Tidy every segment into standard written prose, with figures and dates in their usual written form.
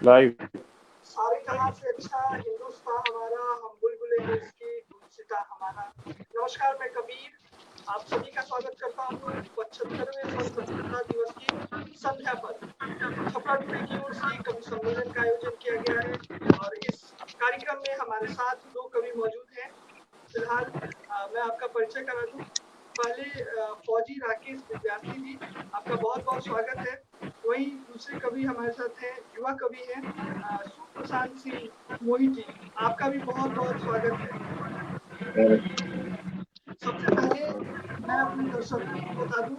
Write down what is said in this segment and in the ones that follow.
Live. सारे जहां से अच्छा हिंदुस्तान हमारा, हम बुलबुल हैं इसकी गुलसिता हमारा। नमस्कार, मैं कबीर आप सभी का स्वागत करता हूँ 75वें स्वतंत्रता दिवस की संध्या पर। छपरा टुडे की ओर से कवि सम्मेलन का आयोजन किया गया है और इस कार्यक्रम में हमारे साथ दो कवि मौजूद हैं। फिलहाल मैं आपका परिचय करा दूं। पहले फौजी राकेश विद्यार्थी जी, आपका बहुत बहुत स्वागत है। वहीं दूसरे कवि हमारे साथ हैं, युवा कवि हैं सुप्रशांत सिंह मोहित जी, आपका भी बहुत बहुत स्वागत है। सबसे पहले मैं अपने दर्शकों को बता दूं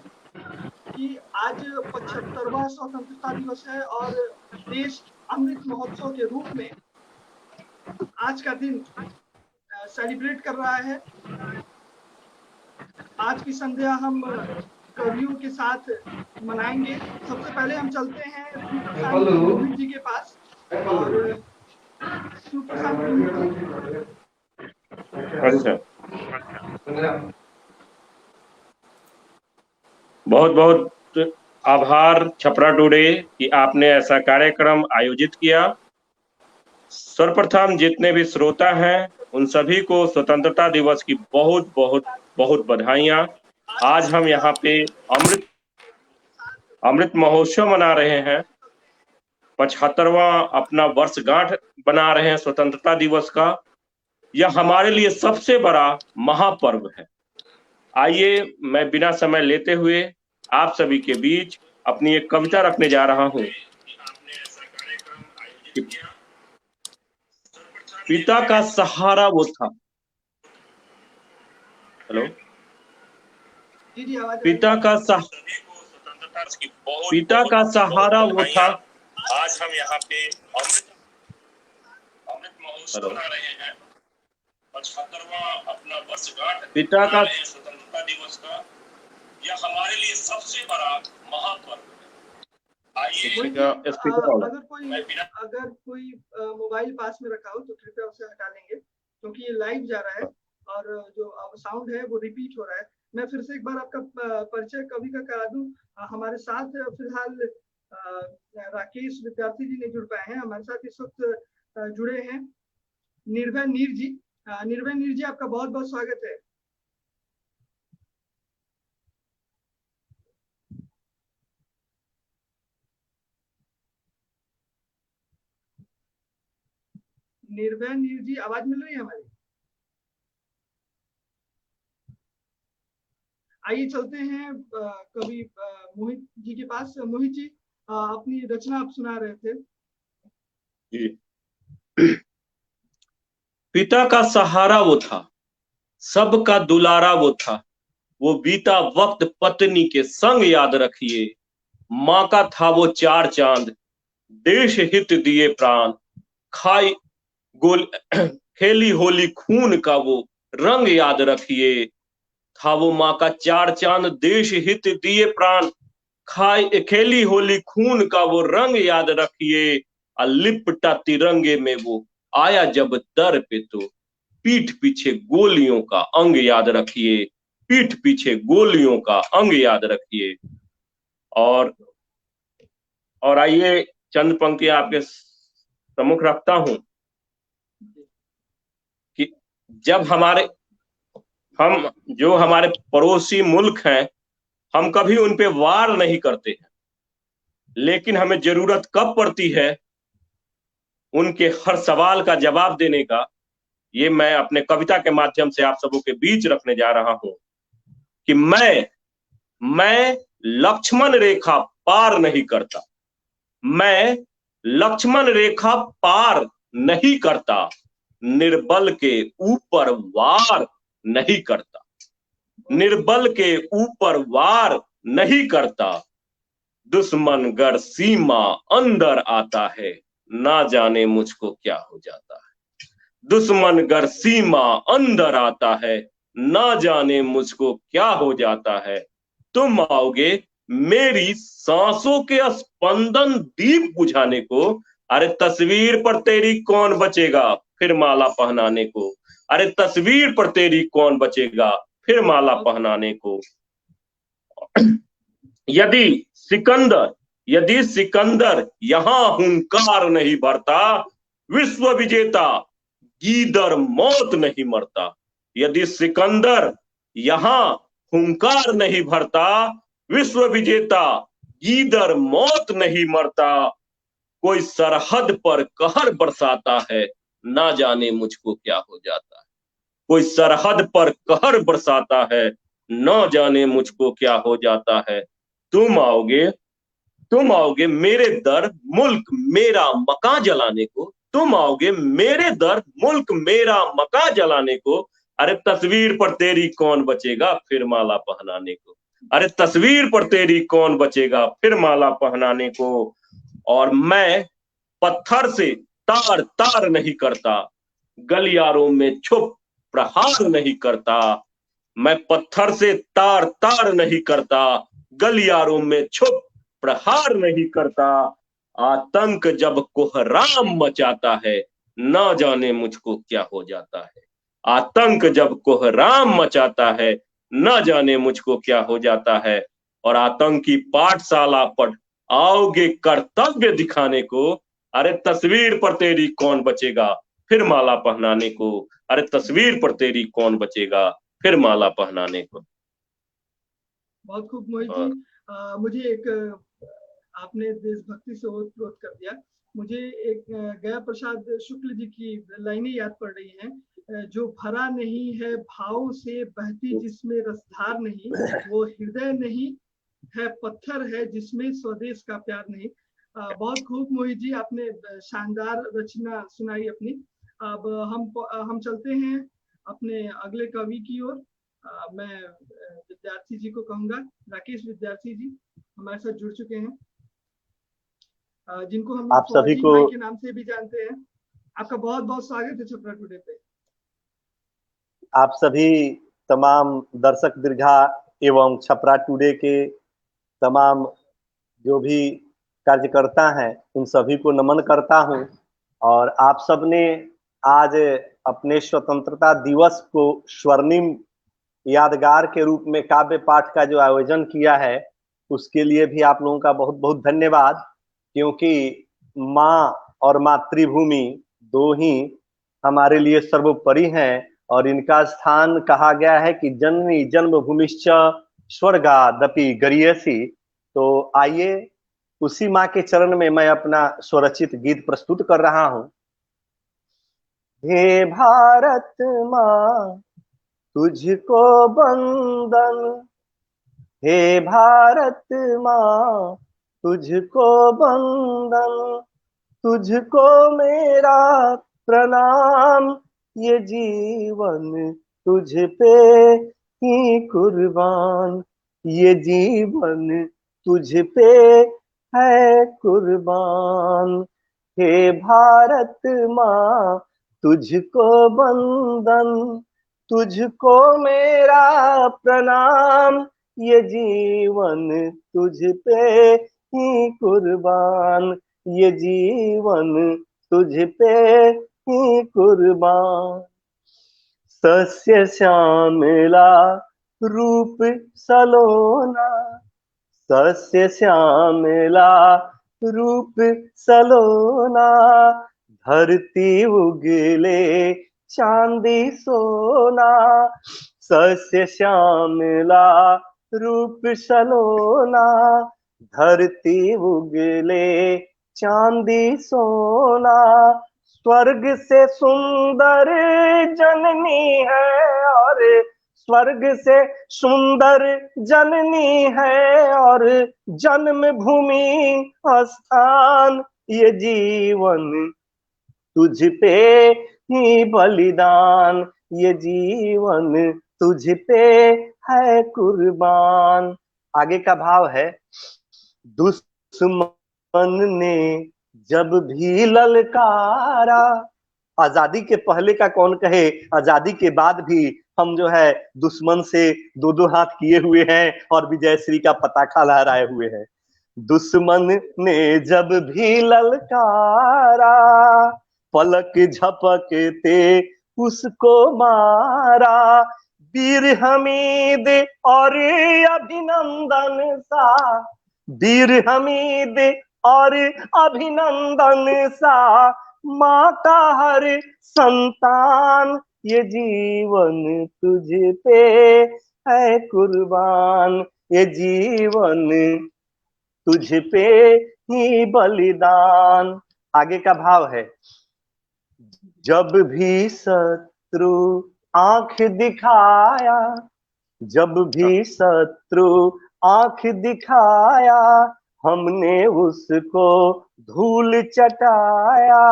कि आज 75वां स्वतंत्रता दिवस है और देश अमृत महोत्सव के रूप में आज का दिन सेलिब्रेट कर रहा है। आज की संध्या हम कवियों के साथ मनाएंगे। सबसे पहले हम चलते हैं सुप्रशांत मोहित जी के पास और सुप्रशांत मोहित जी। अच्छा, बहुत बहुत आभार छपरा टुडे कि आपने ऐसा कार्यक्रम आयोजित किया। सर्वप्रथम जितने भी श्रोता हैं उन सभी को स्वतंत्रता दिवस की बहुत बहुत बहुत बधाइयां। आज हम यहाँ पे अमृत महोत्सव मना रहे हैं। 75वां अपना वर्षगांठ बना रहे हैं स्वतंत्रता दिवस का। यह हमारे लिए सबसे बड़ा महापर्व है। आइए मैं बिना समय लेते हुए आप सभी के बीच अपनी एक कविता रखने जा रहा हूं। पिता का सहारा वो था। हेलो। पिता का सहारा वो था। आज हम यहाँ पे अमृत महोत्सव मना रहे हैं। 75वां अपना वर्षगांठ पिता का स्वतंत्रता दिवस का। यह हमारे लिए सबसे बड़ा महापर्व है। अगर कोई मोबाइल पास में रखा हो तो कृपया उसे हटा लेंगे, क्योंकि ये लाइव जा रहा है और जो साउंड है वो रिपीट हो रहा है। मैं फिर से एक बार आपका परिचय कवि का करा दूं। हमारे साथ फिलहाल राकेश विद्यार्थी जी नहीं जुड़ पाए हैं। हमारे साथ इस वक्त जुड़े हैं निर्भय नीर जी। निर्भय नीर जी, आपका बहुत बहुत स्वागत है। निर्भय नीर जी, आवाज मिल रही है हमारी? आइए चलते हैं कवि मोहित जी के पास। मोहित जी, अपनी रचना आप सुना रहे थे जी। पिता का सहारा वो था, सबका दुलारा वो था। वो बीता वक्त पत्नी के संग याद रखिए। माँ का था वो चार चांद, देश हित दिए प्राण। खाई गोल खेली होली खून का वो रंग याद रखिए। था वो माँ का चार चांद, देश हित दिए प्राण। खाई खेली होली खून का वो रंग याद रखिए। लिपटा तिरंगे में वो आया जब दर पे तो पीठ पीछे गोलियों का अंग याद रखिए। पीठ पीछे गोलियों का अंग याद रखिए। और आइए चंद पंक्ति आपके सम्मुख रखता हूं कि जब हम जो हमारे पड़ोसी मुल्क हैं, हम कभी उन पे वार नहीं करते हैं, लेकिन हमें जरूरत कब पड़ती है उनके हर सवाल का जवाब देने का, ये मैं अपने कविता के माध्यम से आप सबों के बीच रखने जा रहा हूं कि मैं लक्ष्मण रेखा पार नहीं करता। मैं लक्ष्मण रेखा पार नहीं करता। निर्बल के ऊपर वार नहीं करता। निर्बल के ऊपर वार नहीं करता। दुश्मन गर सीमा अंदर आता है, ना जाने मुझको क्या हो जाता है। दुश्मन गर सीमा अंदर आता है, ना जाने मुझको क्या हो जाता है। तुम आओगे मेरी सांसों के स्पंदन दीप बुझाने को। अरे तस्वीर पर तेरी कौन बचेगा फिर माला पहनाने को। अरे तस्वीर पर तेरी कौन बचेगा फिर माला पहनाने को। यदि सिकंदर यदि सिकंदर यहाँ हुंकार नहीं भरता, विश्व विजेता गीदड़ मौत नहीं मरता। यदि सिकंदर यहाँ हुंकार नहीं भरता, विश्व विजेता गीदड़ मौत नहीं मरता। कोई सरहद पर कहर बरसाता है, ना जाने मुझको क्या हो जाता है। कोई सरहद पर कहर बरसाता है, न जाने मुझको क्या हो जाता है। तुम आओगे तुम आओगे मेरे दर मुल्क मेरा मका जलाने को। तुम आओगे मेरे दर मुल्क मेरा मका जलाने को। अरे तस्वीर पर तेरी कौन बचेगा फिर माला पहनाने को। अरे तस्वीर पर तेरी कौन बचेगा फिर माला पहनाने को। और मैं पत्थर से तार तार नहीं करता, गलियारों में छुप प्रहार नहीं करता। मैं पत्थर से तार तार नहीं करता, गलियारों में छुप प्रहार नहीं करता। आतंक जब कोहराम मचाता है, न जाने मुझको क्या हो जाता है। आतंक जब कोहराम मचाता है, न जाने मुझको क्या हो जाता है। और आतंकी पाठशाला पर आओगे कर्तव्य दिखाने को। अरे तस्वीर पर तेरी कौन बचेगा फिर माला पहनाने को। अरे तस्वीर पर तेरी कौन बचेगा फिर माला पहनाने को। बहुत खूब मोहित जी। मुझे एक आपने देशभक्ति से ओत-प्रोत कर दिया। मुझे एक गया प्रसाद शुक्ल जी की लाइनें याद पड़ रही हैं। जो भरा नहीं है भाव से बहती जिसमें रसधार नहीं, वो हृदय नहीं है पत्थर है जिसमें स्वदेश का प्यार नहीं। बहुत खूब मोहित जी, आपने शानदार रचना सुनाई अपनी। अब हम चलते हैं अपने अगले कवि की ओर। मैं विद्यार्थी जी को कहूंगा, राकेश विद्यार्थी जी हमारे साथ जुड़ चुके हैं, जिनको हम आप सभी को भाई के नाम से भी जानते हैं। आपका बहुत बहुत स्वागत है छपरा टुडे पे। आप सभी तमाम दर्शक दीर्घा एवं छपरा टुडे के तमाम जो भी कार्यकर्ता हैं उन सभी को नमन करता हूं। और आप सबने आज अपने स्वतंत्रता दिवस को स्वर्णिम यादगार के रूप में काव्य पाठ का जो आयोजन किया है उसके लिए भी आप लोगों का बहुत बहुत धन्यवाद। क्योंकि माँ और मातृभूमि दो ही हमारे लिए सर्वोपरि हैं और इनका स्थान कहा गया है कि जननी जन्मभूमिश्च स्वर्गादपि गरीयसी। तो आइए उसी माँ के चरण में मैं अपना स्वरचित गीत प्रस्तुत कर रहा हूं। हे भारत माँ तुझको वंदन, हे भारत माँ तुझको वंदन, तुझको मेरा प्रणाम, ये जीवन तुझ पे ही कुर्बान, ये जीवन तुझ पे है कुर्बान। हे भारत माँ तुझको वंदन, तुझको मेरा प्रणाम, ये जीवन तुझ पे ही कुर्बान, ये जीवन तुझ पे ही कुर्बान। सस्य श्यामला रूप सलोना, सस्य श्यामला रूप सलोना, धरती उगले चांदी सोना, सस्य श्यामला रूप सलोना, धरती उगले चांदी सोना। स्वर्ग से सुंदर जननी है और स्वर्ग से सुंदर जननी है और जन्मभूमि स्थान, ये जीवन तुझ पे ही बलिदान, ये जीवन तुझ पे है कुर्बान। आगे का भाव है, दुश्मन ने जब भी ललकारा, आजादी के पहले का कौन कहे, आजादी के बाद भी हम जो है दुश्मन से दो दो हाथ किए हुए हैं और विजयश्री का पताका लहराए हुए हैं। दुश्मन ने जब भी ललकारा, पलक झपकते उसको मारा, वीर हमीद और अभिनंदन सा वीर हमीद और अभिनंदन सा माँ का हर संतान, ये जीवन तुझ पे है कुर्बान, ये जीवन तुझ पे ही बलिदान। आगे का भाव है, जब भी शत्रु आंख दिखाया, जब भी शत्रु आंख दिखाया, हमने उसको धूल चटाया।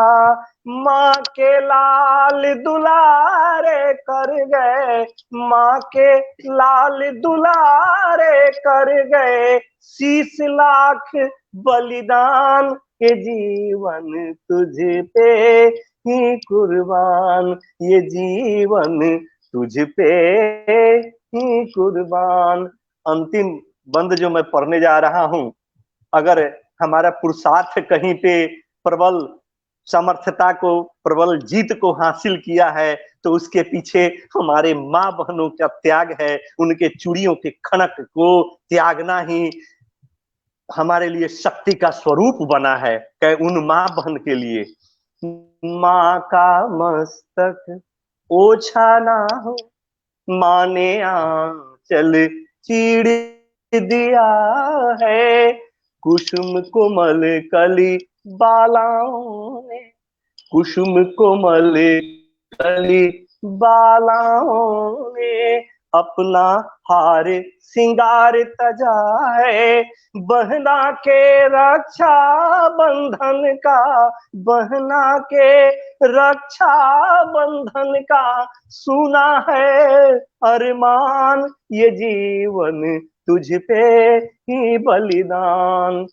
माँ के लाल दुलारे कर गए, माँ के लाल दुलारे कर गए, शीश लाख बलिदान, के जीवन तुझ पे ही कुर्बान, ये जीवन तुझ पे ही कुर्बान। अंतिम बंद जो मैं पढ़ने जा रहा हूं, अगर हमारा पुरुषार्थ कहीं पे प्रबल समर्थता को, प्रबल जीत को हासिल किया है, तो उसके पीछे हमारे माँ बहनों का त्याग है। उनके चूड़ियों के खनक को त्यागना ही हमारे लिए शक्ति का स्वरूप बना है। उन माँ बहन के लिए, माँ का मस्तक ओछा ना हो, माँ ने आंचल चीर दिया है, कुसुम कोमल कली बालाओं ने, कुसुम कोमल कली बालाओं ने अपना हार सिंगार तजा है। बहना के रक्षा बंधन का, बहना के रक्षा बंधन का सुना है अरमान, ये जीवन तुझ पे ही बलिदान।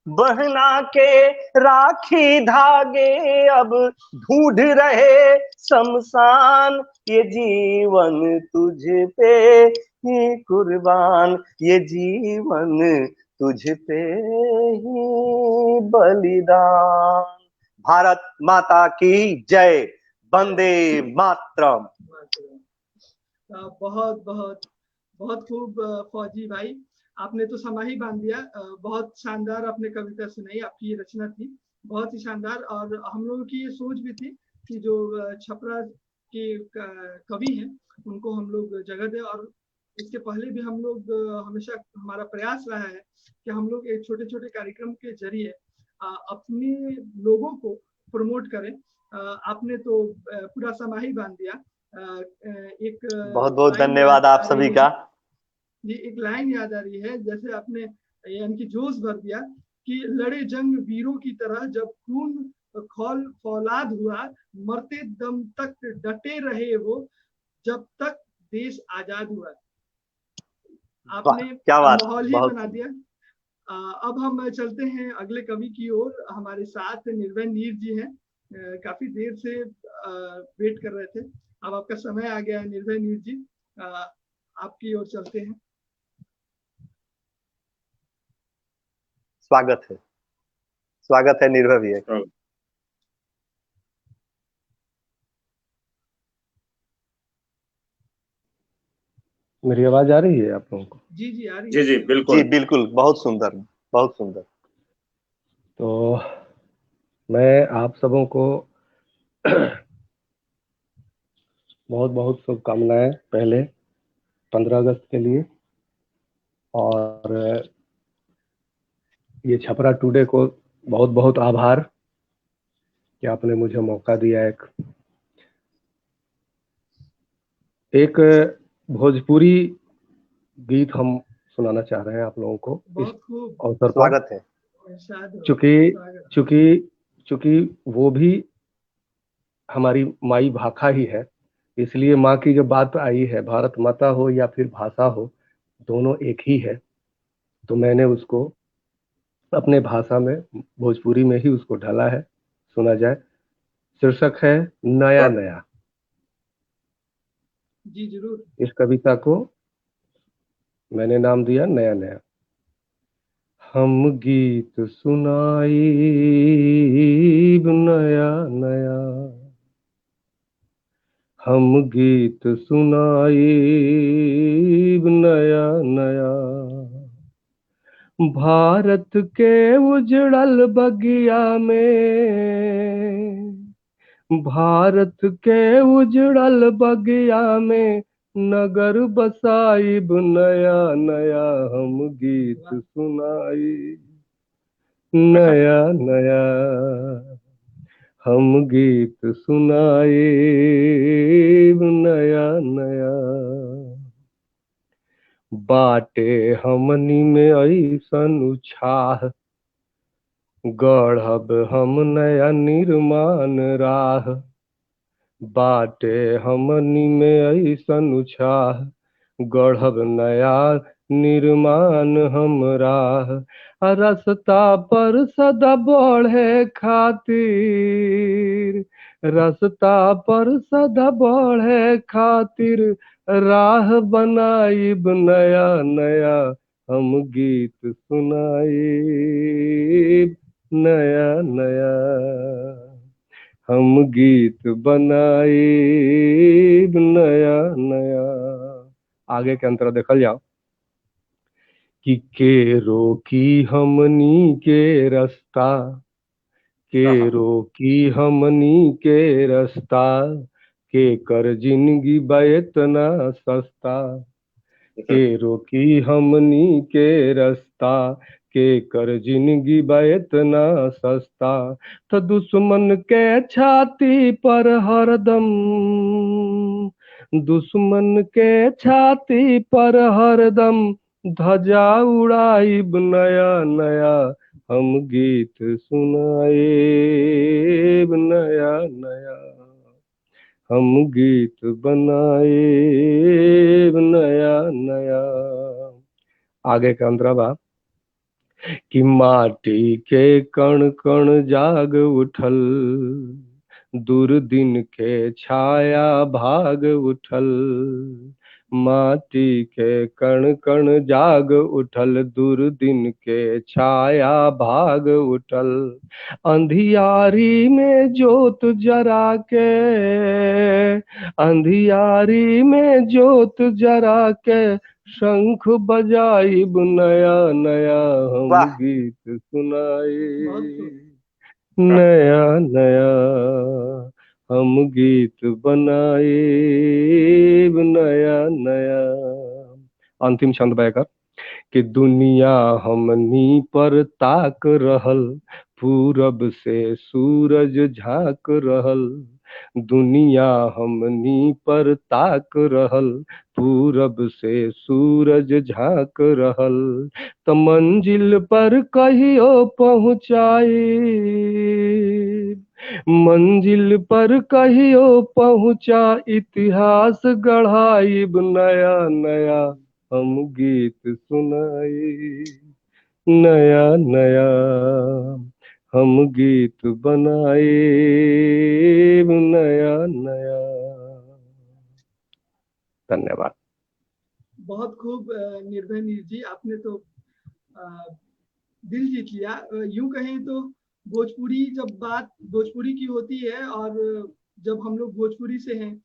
बहना के राखी धागे अब ढूंढ रहे शमशान, ये जीवन तुझ पे ही कुर्बान, ये जीवन तुझ पे ही बलिदान। भारत माता की जय, वंदे मातरम। बहुत बहुत बहुत खूब फौजी भाई, आपने तो समा ही बांध दिया। बहुत शानदार आपने कविता सुनाई, आपकी ये रचना थी बहुत ही शानदार। और हम लोगों की ये सोच भी थी कि जो छपरा के कवि हैं उनको हम लोग जगह दें, और इसके पहले भी हम लोग हमेशा हमारा प्रयास रहा है कि हम लोग एक छोटे छोटे कार्यक्रम के जरिए अपने लोगों को प्रमोट करें। आपने तो पूरा समा ही बांध दिया। एक बहुत बहुत लाइन धन्यवाद आप सभी का। जी, एक लाइन याद आ रही है, जैसे आपने यानी कि जोश भर दिया कि लड़े जंग वीरों की तरह, जब खून खौल फौलाद हुआ, मरते दम तक डटे रहे वो, जब तक देश आजाद हुआ। आपने क्या बात, माहौल ही बहुत बना दिया। अब हम चलते हैं अगले कवि की ओर। हमारे साथ निर्भय नीर जी हैं, काफी देर से वेट कर रहे थे। अब आपका समय आ गया निर्भय नीर जी, आपकी ओर चलते हैं। स्वागत है निर्भय भैया। मेरी आवाज आ रही है आप लोगों को? जी जी आ रही जी है। जी बिल्कुल जी बिल्कुल, बहुत सुंदर, बहुत सुंदर। तो मैं आप सबों को बहुत बहुत शुभकामनाएं पहले 15 अगस्त के लिए, और ये छपरा टुडे को बहुत बहुत आभार कि आपने मुझे मौका दिया। एक भोजपुरी गीत हम सुनाना चाह रहे हैं आप लोगों को इस अवसर पर। स्वागत है। चूंकि वो भी हमारी माई भाषा ही है, इसलिए माँ की जो बात आई है, भारत माता हो या फिर भाषा हो, दोनों एक ही है। तो मैंने उसको अपने भाषा में, भोजपुरी में ही उसको ढाला है। सुना जाए। शीर्षक है नया नया। जी जरूर। इस कविता को मैंने नाम दिया नया नया। हम गीत सुनाईब नया नया, हम गीत सुनाईब नया नया, भारत के उजड़ल बगिया में, भारत के उजड़ल बगिया में नगर बसाइब नया नया हम गीत सुनाई, नया नया हम गीत सुनाए, नया नया बाटे हमनी में ऐसन उछाह, गढ़ब हम नया निर्माण राह, बाटे हमनी में ऐसन उछाह, गढ़ब नया निर्माण हम राह, रास्ता पर सदा बढ़े खातिर, रास्ता पर सदा बढ़े खातिर राह बनाइब नया नया हम गीत सुनाइब, नया नया हम गीत बनाइब, नया नया। आगे के अंतर देखल जाओ कि के रोकी हमनी के रास्ता, के रोकी हमनी के रास्ता, के कर जिंदगी बा इतना सस्ता, के रोकी हमनी के रास्ता, के कर जिंदगी बा इतना सस्ता, तो दुश्मन के छाती पर हरदम, दुश्मन के छाती पर हरदम ध्वजा उड़ाइब नया नया हम गीत सुनाइब, नया नया हम गीत बनाइब, नया नया। आगे के अंतरा बा कि माटी के कण कण जाग उठल, दुर्दिन के छाया भाग उठल, माटी के कण कण जाग उठल, दुर्दिन के छाया भाग उठल, अंधियारी में जोत जरा के, अंधियारी में जोत जरा के शंख बजाइब नया नया हम गीत सुनाई, नया नया हम गीत बनाइब, नया नया। अंतिम छंद बहकर कि दुनिया हमनी पर ताक रहल, पूरब से सूरज झांक रहल, दुनिया हमनी पर ताक रहल, पूरब से सूरज झांक रहल, त मंजिल पर कहियो पहुँचाई, मंजिल पर कहियो पहुँचा इतिहास गढ़ाइब नया नया हम गीत सुनाई, नया नया हम गीत बनाइब, नया नया। धन्यवाद। बहुत खूब निर्भय नीर जी, आपने तो दिल जीत लिया। यूं कहें तो भोजपुरी, जब बात भोजपुरी की होती है और जब हम लोग भोजपुरी से हैं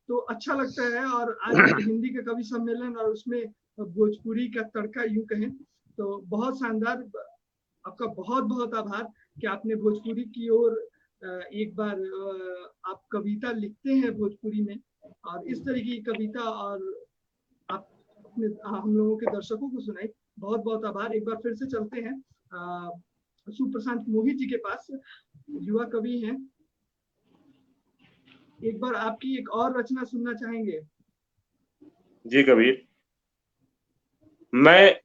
तो अच्छा लगता है, और आज हिंदी का कवि सम्मेलन और उसमें भोजपुरी का तड़का, यूं कहें तो बहुत शानदार। आपका बहुत बहुत आभार कि आपने भोजपुरी की ओर एक बार आप कविता लिखते हैं भोजपुरी में, और इस तरह की कविता और आप अपने हम लोगों के दर्शकों को सुनाई। बहुत बहुत आभार। एक बार फिर से चलते हैं सुप्रशांत मोहित जी के पास, युवा कवि हैं। एक बार आपकी एक और रचना सुनना चाहेंगे? जी कबीर, मैं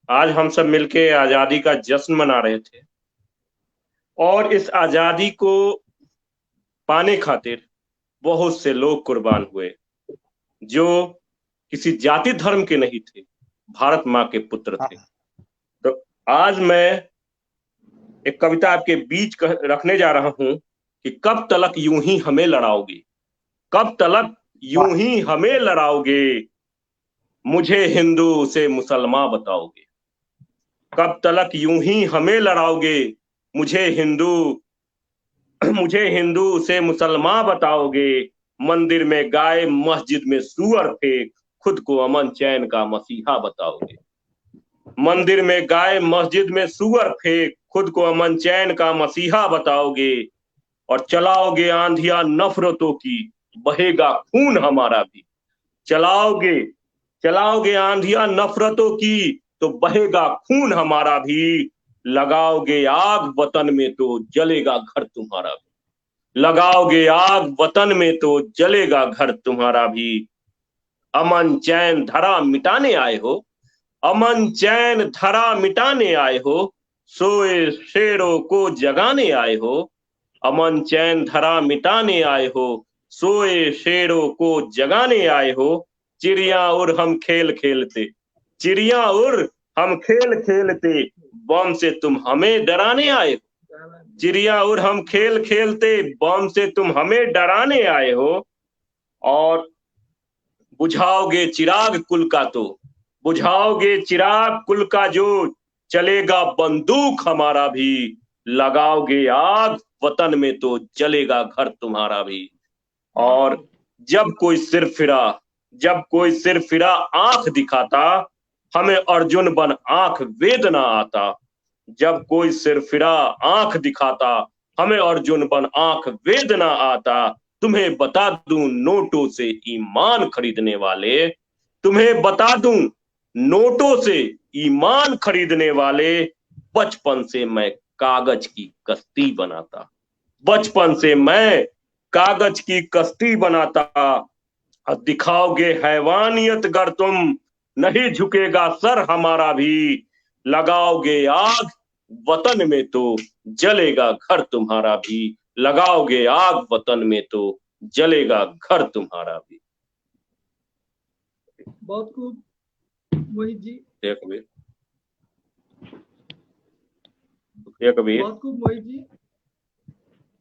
आज हम सब मिलके आजादी का जश्न मना रहे थे, और इस आजादी को पाने खातिर बहुत से लोग कुर्बान हुए जो किसी जाति धर्म के नहीं थे, भारत माँ के पुत्र थे। तो आज मैं एक कविता आपके बीच रखने जा रहा हूं कि कब तलक यूं ही हमें लड़ाओगे, कब तलक यूं ही हमें लड़ाओगे, मुझे हिंदू से मुसलमान बताओगे, कब तलक यूं ही हमें लड़ाओगे, मुझे हिंदू से मुसलमान बताओगे, मंदिर में गाय मस्जिद में सूअर फेंक, खुद को अमन चैन का मसीहा बताओगे। मंदिर में गाय, मस्जिद में सुअर फेंक, खुद को अमन चैन का मसीहा बताओगे और चलाओगे आंधिया नफरतों की, बहेगा खून हमारा भी। चलाओगे चलाओगे आंधिया नफरतों की, तो बहेगा खून हमारा भी। लगाओगे आग वतन में तो जलेगा घर तुम्हारा भी। लगाओगे आग वतन में तो जलेगा घर तुम्हारा भी। अमन चैन धरा मिटाने आए हो, अमन चैन धरा मिटाने आए हो, सोए शेरों को जगाने आए हो। अमन चैन धरा मिटाने आए हो, सोए शेरों को जगाने आए हो। चिड़िया उड़ हम खेल खेलते, चिड़िया उड़ हम खेल खेलते, बम से तुम हमें डराने आए हो। चिड़िया उड़ हम खेल खेलते, बम से तुम हमें डराने आए हो। और बुझाओगे चिराग कुल का तो, बुझाओगे चिराग कुल का जो, चलेगा बंदूक हमारा भी। लगाओगे आग वतन में तो जलेगा घर तुम्हारा भी। और जब कोई सिर फिरा, जब कोई सिर फिरा आंख दिखाता, हमें अर्जुन बन आंख वेद ना आता। जब कोई सिर फिरा आंख दिखाता, हमें अर्जुन बन आंख वेद ना आता। तुम्हें बता दूं नोटों से ईमान खरीदने वाले, तुम्हें बता दूं नोटों से ईमान खरीदने वाले। बचपन से मैं कागज की कश्ती बनाता, बचपन से मैं कागज की कश्ती बनाता। अब दिखाओगे हैवानियत गर तुम, नहीं झुकेगा सर हमारा भी। लगाओगे आग वतन में तो जलेगा घर तुम्हारा भी। लगाओगे आग वतन में तो जलेगा घर तुम्हारा भी। बहुत खूब मोहित जी, कबीर, शुक्रिया कबीर बहुत खूब मोहित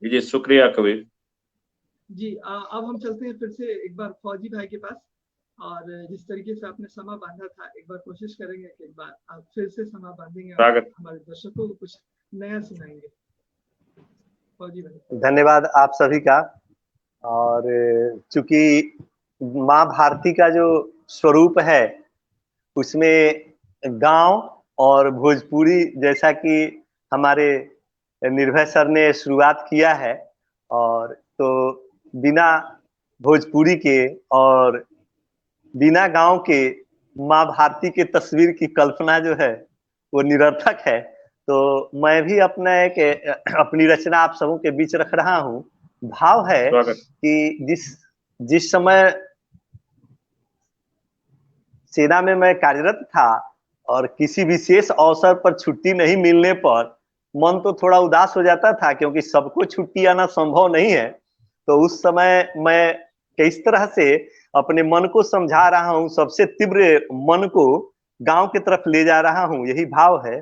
जी, शुक्रिया कबीर जी। अब हम चलते हैं फिर से एक बार फौजी भाई के पास, और जिस तरीके से आपने समा बांधा था, एक बार कोशिश करेंगे कि एक बार आप फिर से समा बांधेंगे और हमारे दर्शकों को कुछ नया सुनाएंगे। फौजी भाई। धन्यवाद आप सभी का। और चूंकि माँ भारती का जो स्वरूप है उसमें गांव और भोजपुरी, जैसा कि हमारे निर्भय सर ने शुरुआत किया है, और तो बिना भोजपुरी के और बिना गांव के माँ भारती की तस्वीर की कल्पना जो है वो निरर्थक है। तो मैं भी अपना एक अपनी रचना आप सबों के बीच रख रहा हूँ। भाव है कि जिस समय सेना में मैं कार्यरत था और किसी विशेष अवसर पर छुट्टी नहीं मिलने पर मन तो थोड़ा उदास हो जाता था, क्योंकि सबको छुट्टी आना संभव नहीं है। तो उस समय मैं किस तरह से अपने मन को समझा रहा हूँ, सबसे तीव्र मन को गांव की तरफ ले जा रहा हूँ। यही भाव है।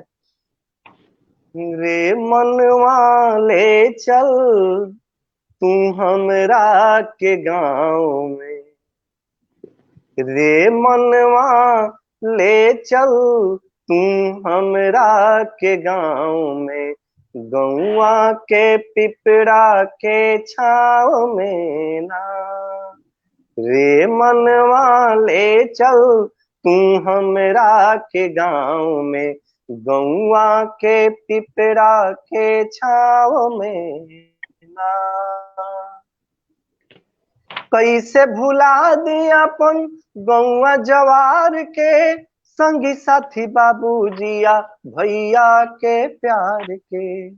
रे मनवा ले चल तू हमरा के गांव में, रे मनवा ले चल तू हमरा के गांव में, गौआ के पिपरा के छाव में ना। रे मनवा ले चल तू हमरा के गांव में, गौआ के पिपरा के छाव में ना। कैसे भुला दे अपन गौआ जवार के, संगी साथी बाबूजिया भैया के प्यार के।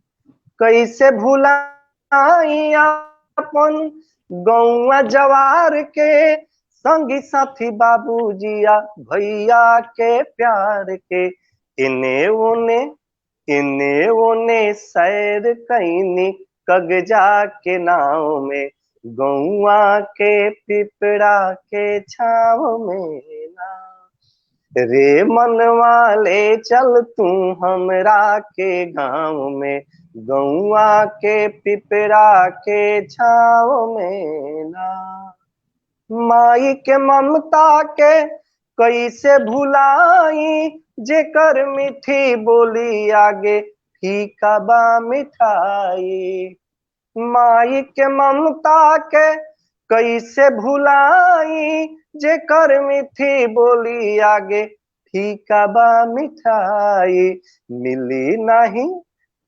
कैसे भुलाई अपन गौआ जवार के, संगी साथी बाबूजिया भैया के प्यार के। इन्ने ओने सैर कैनी कगजा के नाव में, गौआ के पिपरा के छाव में ना। रे मनवा ले चल तू हमरा के गांव में, गौआ के पिपरा के छाव में ना। माई के ममता के कैसे भुलाई, जेकर मीठी बोली आगे फीका बा मिठाई। माई के ममता के कैसे भुलाई, जेकर मीठी बोली आगे फीका बा मिठाई,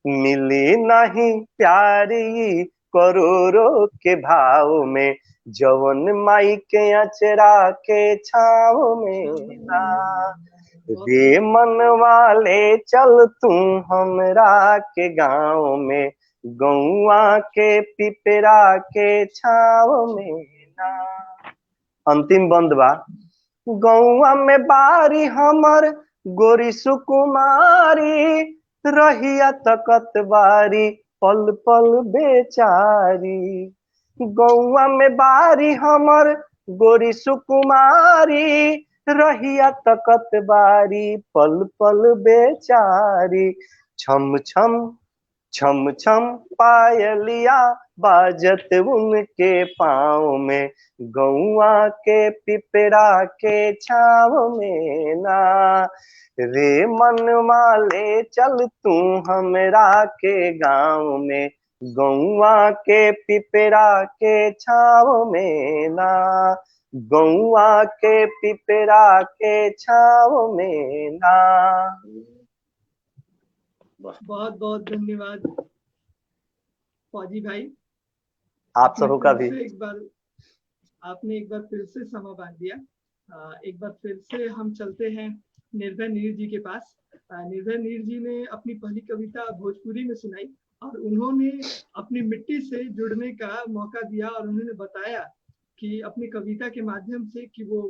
मिली नहीं प्यारी करोड़ों के भाव में, जवन माई के अचरा के छाव में ना। रे मन वाले चल तू हमरा के गाँव में, गौआ के पिपरा के छाव में ना। अंतिम बंद बा। गौआ में बारी हमर गोरी सुकुमारी, रहिया तकत बारी पल पल बेचारी। गौआ में बारी हमर गोरी सुकुमारी, रहिया तकत बारी पल पल बेचारी। छम छम छम छम पायलिया बाजत उनके पाँव में, गौआ के पिपरा के छाव में ना। रे मन वाले चल तू हमरा के गाँव में, गौआ के पिपरा के छाव में ना। गौआ के पिपरा के छाव में ना। बहुत बहुत धन्यवाद फौजी भाई। आप सबों का भी आपने एक बार फिर से समा बांध दिया। एक बार फिर से हम चलते हैं निर्भय नीर जी के पास। निर्भय नीर जी ने अपनी पहली कविता भोजपुरी में सुनाई और उन्होंने अपनी मिट्टी से जुड़ने का मौका दिया और उन्होंने बताया कि अपनी कविता के माध्यम से कि वो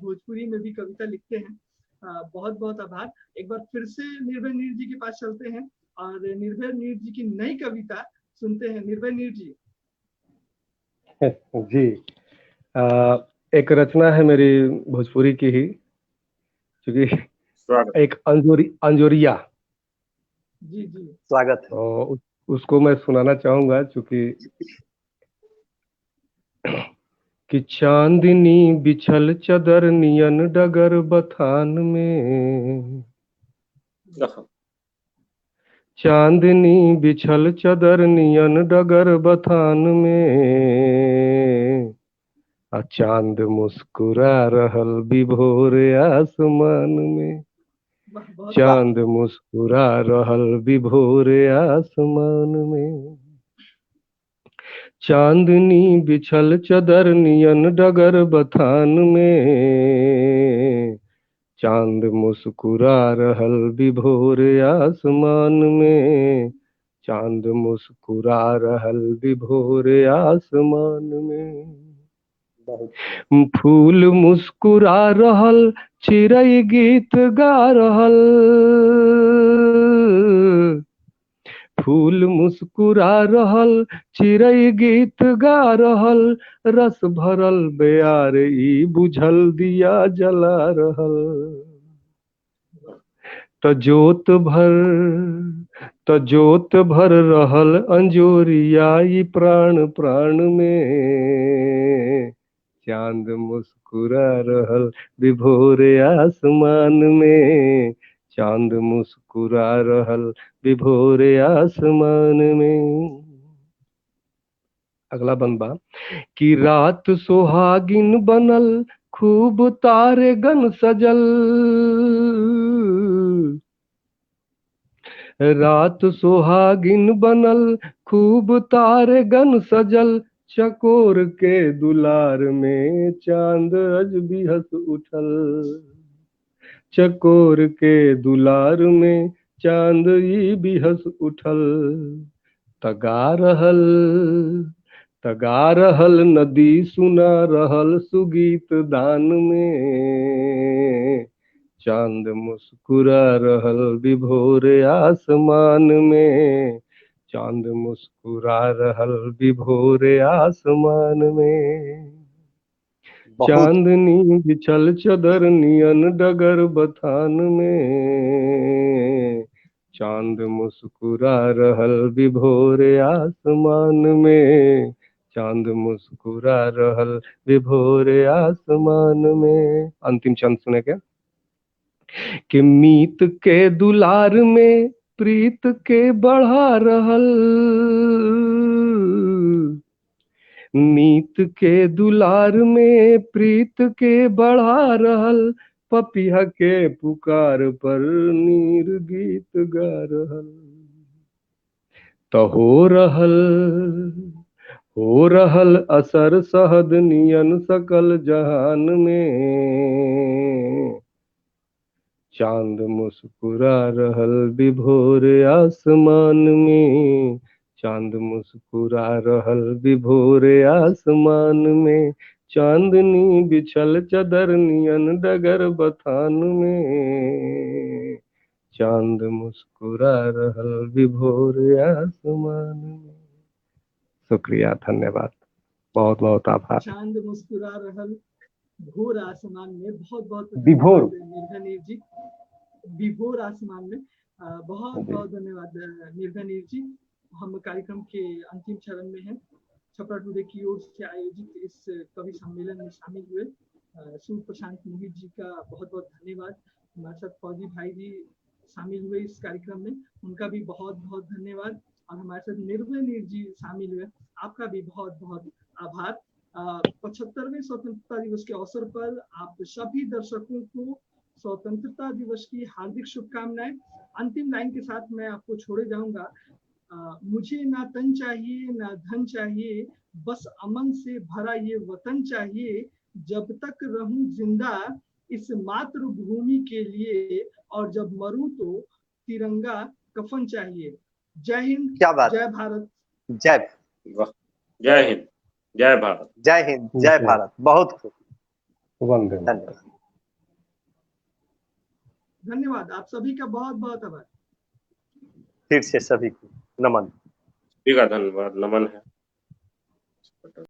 भोजपुरी में भी कविता लिखते हैं। बहुत बहुत आभार। एक बार फिर से निर्भय नीर जी के पास चलते हैं और निर्भय नीर जी की नई कविता सुनते हैं। निर्भय नीर जी। जी, एक रचना है मेरी भोजपुरी की ही, क्योंकि एक अंजोरिया। जी जी स्वागत है। और उसको मैं सुनाना चाहूंगा, चूंकि कि चांदनी बिछल चदर नियन डगर बथान में, चांदनी बिछल चदर नियन डगर बथान में, आ चांद मुस्कुरा रहल विभोर आसमान में, चांद मुस्कुरा रहल विभोर आसमान में। चांदनी बिछल चदर नियन डगर बथान में, चांद मुस्कुरा रहल विभोर आसमान में, चांद मुस्कुरा रहल विभोर आसमान में। फूल मुस्कुरा रहल, चिड़ै गीत गा रहल, फूल मुस्कुरा रहल, चिड़ै गीत गा रहल, रस भरल बेयार ई बुझल दिया जला रहल। त जोत भर रहल अंजोरिया ई प्राण प्राण में, चांद मुस्कुरा रहल विभोर आसमान में, चांद मुस्कुरा रहल विभोर आसमान में। अगला बंदा कि रात सुहागिन बनल, खूब तारे गन सजल, रात सुहागिन बनल, खूब तारे गन सजल, चकोर के दुलार में चांद अजबी हंस उठल, चकोर के दुलार में चांद ई भी हंस उठल। तगा रहल नदी सुना रहल सुगीत दान में, चांद मुस्कुरा रहल विभोर आसमान में, चांद मुस्कुरा रहल विभोर आसमान में। चांदनी बिछल चदर नियन डगर बथान में, चांद मुस्कुरा रहल विभोर आसमान में, चांद मुस्कुरा रहल विभोर आसमान में। अंतिम चंद सुने क्या कि मीत के दुलार में प्रीत के बढ़ा रहल, मीत के दुलार में प्रीत के बढ़ा रहल, पपिया के पुकार पर नीर गीत गा रहल। तो हो रहल असर शहद नियन सकल जहान में। चांद मुस्कुरा रहल विभोर आसमान में। चांद मुस्कुरा रहल विभोर आसमान में। चांदनी बिछल चदर नियन डगर बथान में। चांद मुस्कुरा रहल विभोर आसमान में। शुक्रिया, धन्यवाद, बहुत बहुत आभार। चांद मुस्कुरा रहल भोर आसमान में, बहुत बहुत विभोर निर्धनीर जी, विभोर आसमान में बहुत बहुत धन्यवाद निर्धनीर जी। हम कार्यक्रम के अंतिम चरण में हैं। छपरा टुडे की ओर से आयोजित इस कवि सम्मेलन में शामिल हुए सूर्य प्रशांत मोहित जी का बहुत बहुत धन्यवाद। हमारे साथ फौजी भाई जी शामिल हुए इस कार्यक्रम में, उनका भी बहुत बहुत धन्यवाद। और हमारे साथ निर्भय जी शामिल हुए, आपका भी बहुत बहुत आभार। 75वें स्वतंत्रता दिवस के अवसर पर आप सभी दर्शकों को स्वतंत्रता दिवस की हार्दिक शुभकामनाएं। अंतिम लाइन के साथ मैं आपको छोड़े जाऊंगा। मुझे ना तन चाहिए ना धन चाहिए, बस अमन से भरा ये वतन चाहिए। जब तक रहूं जिंदा इस मातृभूमि के लिए, और जब मरूं तो तिरंगा कफन चाहिए। जय हिंद, क्या बात, जय भारत, जय जय हिंद, जय भारत, जय हिंद, जय भारत। बहुत खूब, वंदे धन्यवाद। धन्यवाद। आप सभी का बहुत बहुत आभार। फिर से सभी को नमन। ठीक है, धन्यवाद, नमन है।